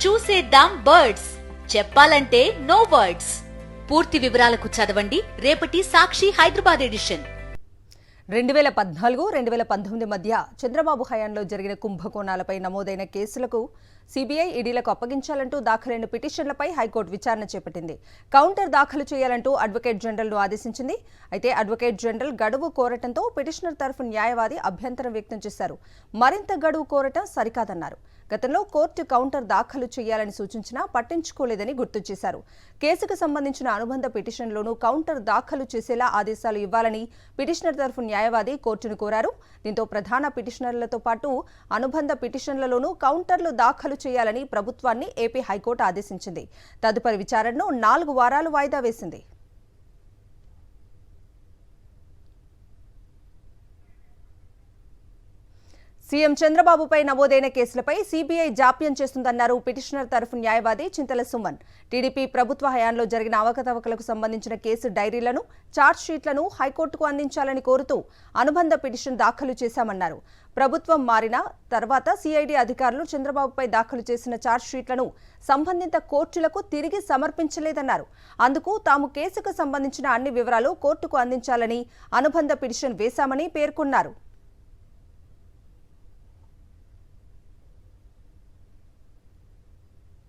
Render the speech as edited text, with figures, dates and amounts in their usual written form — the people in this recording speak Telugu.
చూసేద్దాం బర్డ్స్, చెప్పాలంటే నో వర్డ్స్. పూర్తి వివరాలకు చదవండి రేపటి సాక్షి హైదరాబాద్ ఎడిషన్. 2014-2019 మధ్య చంద్రబాబు హయాంలో జరిగిన కుంభకోణాలపై నమోదైన కేసులకు సిబిఐ, ఈడీలకు అప్పగించాలంటూ దాఖలైన పిటిషన్లపై హైకోర్టు విచారణ చేపట్టింది. కౌంటర్ దాఖలు చేయాలంటూ అడ్వకేట్ జనరల్ను ఆదేశించింది. అయితే అడ్వకేట్ జనరల్ గడువు కోరటంతో పిటిషనర్ తరఫు న్యాయవాది అభ్యంతరం వ్యక్తం చేశారు. మరింత గడువు కోరటం సరికాదన్నారు. గతంలో కోర్టు కౌంటర్ దాఖలు చేయాలని సూచించినా పట్టించుకోలేదని గుర్తు చేశారు. కేసుకు సంబంధించిన అనుబంధ పిటిషన్లోనూ కౌంటర్ దాఖలు చేసేలా ఆదేశాలు ఇవ్వాలని పిటిషనర్ తరఫు న్యాయవాది కోర్టును కోరారు. దీంతో ప్రధాన పిటిషనర్లతో పాటు అనుబంధ పిటిషన్లలోనూ కౌంటర్లు దాఖలు చేయాలని ప్రభుత్వాన్ని ఏపీ హైకోర్టు ఆదేశించింది. తదుపరి విచారణను 4 వారాలు వాయిదా వేసింది. సీఎం చంద్రబాబుపై నమోదైన కేసులపై సీబీఐ జాప్యం చేస్తుందన్నారు పిటిషనర్ తరఫు న్యాయవాది చింతల సుమన్. టీడీపీ ప్రభుత్వ హయాంలో జరిగిన అవకతవకలకు సంబంధించిన కేసు డైరీలను, ఛార్జ్షీట్లను హైకోర్టుకు అందించాలని కోరుతూ అనుబంధ పిటిషన్ దాఖలు చేశామన్నారు. ప్రభుత్వం మారిన తర్వాత సిఐడి అధికారులు చంద్రబాబుపై దాఖలు చేసిన ఛార్జ్షీట్లను సంబంధిత కోర్టులకు తిరిగి సమర్పించలేదన్నారు. అందుకు తాము కేసుకు సంబంధించిన అన్ని వివరాలు కోర్టుకు అందించాలని అనుబంధ పిటిషన్ వేశామని పేర్కొన్నారు.